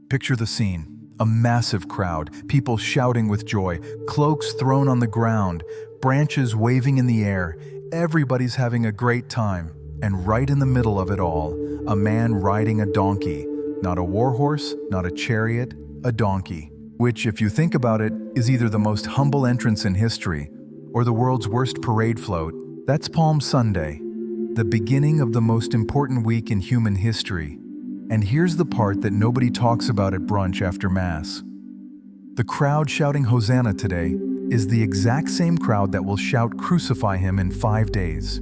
Picture the scene. A massive crowd, people shouting with joy, cloaks thrown on the ground, branches waving in the air. Everybody's having a great time. And right in the middle of it all, a man riding a donkey. Not a war horse, not a chariot, a donkey. Which, if you think about it, is either the most humble entrance in history or the world's worst parade float. That's Palm Sunday, the beginning of the most important week in human history. And here's the part that nobody talks about at brunch after Mass. The crowd shouting Hosanna today is the exact same crowd that will shout Crucify him in 5 days.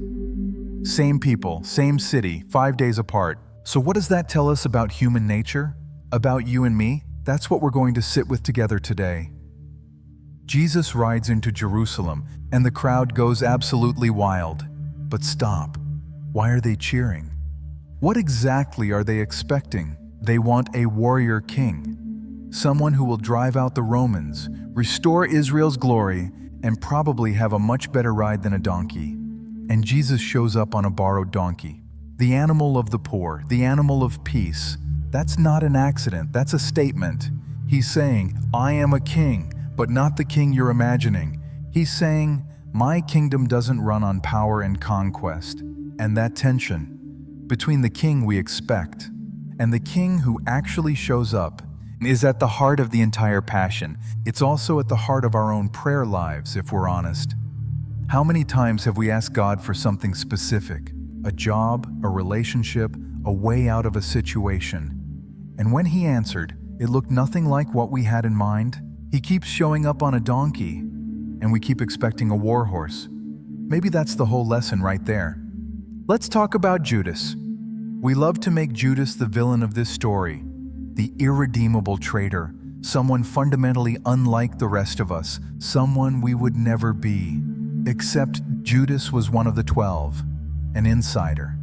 Same people, same city, 5 days apart. So what does that tell us about human nature? About you and me? That's what we're going to sit with together today. Jesus rides into Jerusalem, and the crowd goes absolutely wild. But stop. Why are they cheering? What exactly are they expecting? They want a warrior king. Someone who will drive out the Romans, restore Israel's glory, and probably have a much better ride than a donkey. And Jesus shows up on a borrowed donkey. The animal of the poor, the animal of peace. That's not an accident, that's a statement. He's saying, I am a king, but not the king you're imagining. He's saying, my kingdom doesn't run on power and conquest. And that tension between the king we expect and the king who actually shows up is at the heart of the entire passion. It's also at the heart of our own prayer lives, if we're honest. How many times have we asked God for something specific? A job, a relationship, a way out of a situation. And when he answered, it looked nothing like what we had in mind. He keeps showing up on a donkey, and we keep expecting a war horse. Maybe that's the whole lesson right there. Let's talk about Judas. We love to make Judas the villain of this story, the irredeemable traitor, someone fundamentally unlike the rest of us, someone we would never be. Except Judas was one of the 12, an insider.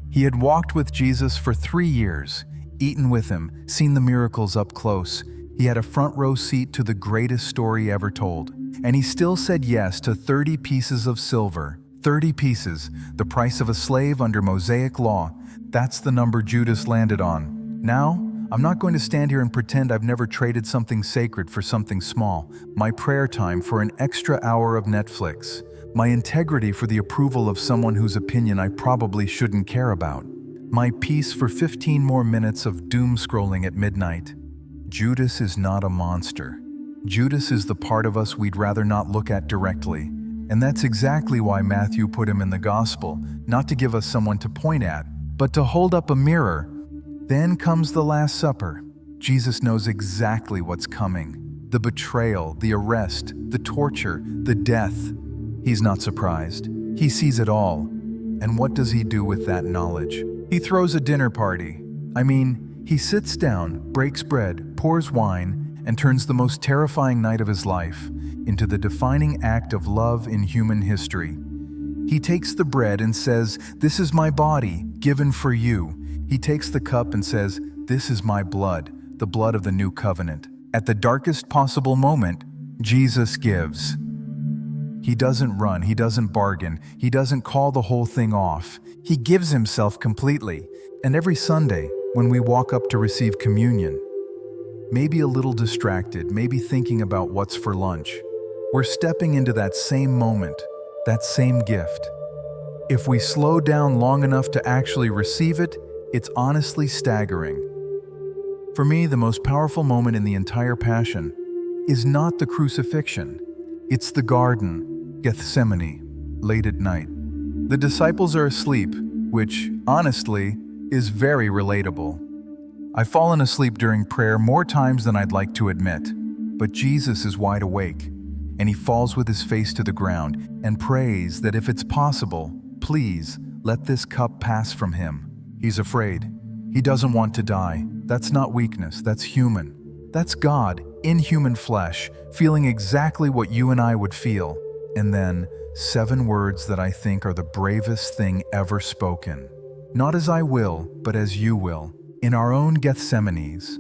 He had walked with Jesus for 3 years, eaten with him, seen the miracles up close. He had a front row seat to the greatest story ever told. And he still said yes to 30 pieces of silver. 30 pieces, the price of a slave under Mosaic law. That's the number Judas landed on. Now, I'm not going to stand here and pretend I've never traded something sacred for something small. My prayer time for an extra hour of Netflix. My integrity for the approval of someone whose opinion I probably shouldn't care about. My peace for 15 more minutes of doom scrolling at midnight. Judas is not a monster. Judas is the part of us we'd rather not look at directly. And that's exactly why Matthew put him in the gospel, not to give us someone to point at, but to hold up a mirror. Then comes the Last Supper. Jesus knows exactly what's coming. The betrayal, the arrest, the torture, the death. He's not surprised. He sees it all. And what does he do with that knowledge? He throws a dinner party. He sits down, breaks bread, pours wine, and turns the most terrifying night of his life into the defining act of love in human history. He takes the bread and says, "This is my body, given for you." He takes the cup and says, "This is my blood, the blood of the new covenant." At the darkest possible moment, Jesus gives. He doesn't run, he doesn't bargain, he doesn't call the whole thing off. He gives himself completely. And every Sunday, when we walk up to receive communion, maybe a little distracted, maybe thinking about what's for lunch, we're stepping into that same moment, that same gift. If we slow down long enough to actually receive it, it's honestly staggering. For me, the most powerful moment in the entire Passion is not the crucifixion. It's the garden, Gethsemane, late at night. The disciples are asleep, which, honestly, is very relatable. I've fallen asleep during prayer more times than I'd like to admit, but Jesus is wide awake, and he falls with his face to the ground and prays that if it's possible, please let this cup pass from him. He's afraid. He doesn't want to die. That's not weakness, that's human. That's God, in human flesh, feeling exactly what you and I would feel. And then, 7 words that I think are the bravest thing ever spoken. Not as I will, but as you will. In our own Gethsemanes.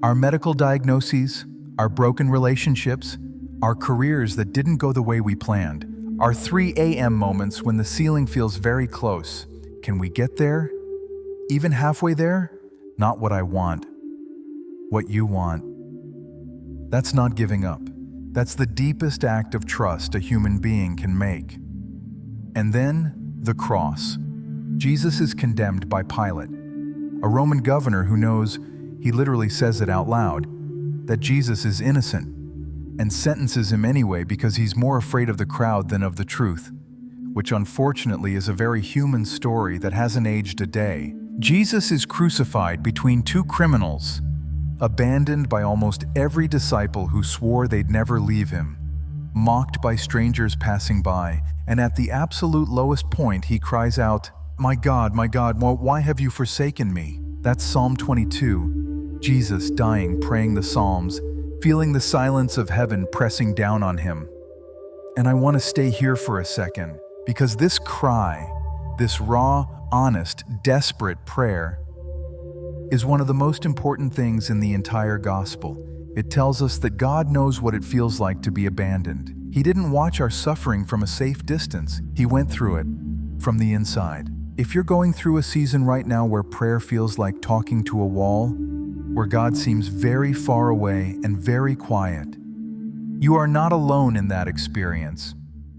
Our medical diagnoses, our broken relationships, our careers that didn't go the way we planned, our 3 a.m. moments when the ceiling feels very close. Can we get there? Even halfway there? Not what I want. what you want. That's not giving up. That's the deepest act of trust a human being can make. And then, the cross. Jesus is condemned by Pilate, a Roman governor who knows, he literally says it out loud, that Jesus is innocent, and sentences him anyway because he's more afraid of the crowd than of the truth, which unfortunately is a very human story that hasn't aged a day. Jesus is crucified between two criminals, abandoned by almost every disciple who swore they'd never leave him, mocked by strangers passing by, and at the absolute lowest point he cries out, my God, why have you forsaken me?" That's Psalm 22, Jesus dying, praying the Psalms, feeling the silence of heaven pressing down on him. And I want to stay here for a second, because this cry, this raw, honest, desperate prayer, is one of the most important things in the entire gospel. It tells us that God knows what it feels like to be abandoned. He didn't watch our suffering from a safe distance. He went through it from the inside. If you're going through a season right now where prayer feels like talking to a wall, where God seems very far away and very quiet, you are not alone in that experience.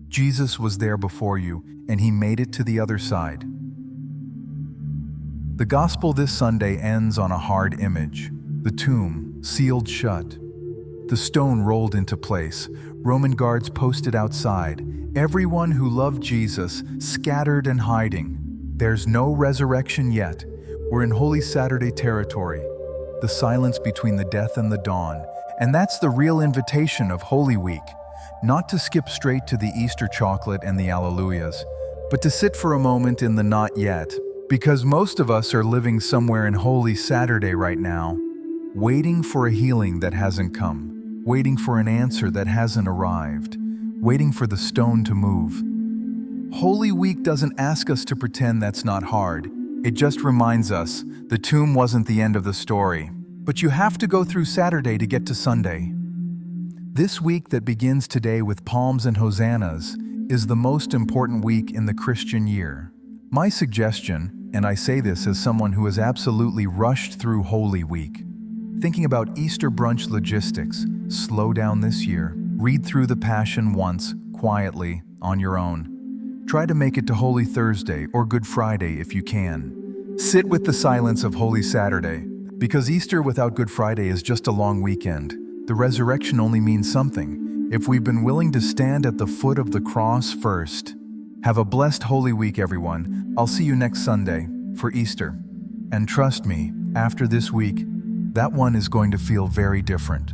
Jesus was there before you, and he made it to the other side. The gospel this Sunday ends on a hard image. The tomb, sealed shut. The stone rolled into place. Roman guards posted outside. Everyone who loved Jesus scattered and hiding. There's no resurrection yet. We're in Holy Saturday territory. The silence between the death and the dawn. And that's the real invitation of Holy Week. Not to skip straight to the Easter chocolate and the Alleluias, but to sit for a moment in the not yet. Because most of us are living somewhere in Holy Saturday right now, waiting for a healing that hasn't come, waiting for an answer that hasn't arrived, waiting for the stone to move. Holy Week doesn't ask us to pretend that's not hard. It just reminds us the tomb wasn't the end of the story. But you have to go through Saturday to get to Sunday. This week that begins today with palms and hosannas is the most important week in the Christian year. My suggestion, and I say this as someone who has absolutely rushed through Holy Week, thinking about Easter brunch logistics, slow down this year. Read through the Passion once, quietly, on your own. Try to make it to Holy Thursday or Good Friday if you can. Sit with the silence of Holy Saturday, because Easter without Good Friday is just a long weekend. The resurrection only means something if we've been willing to stand at the foot of the cross first. Have a blessed Holy Week, everyone. I'll see you next Sunday for Easter. And trust me, after this week, that one is going to feel very different.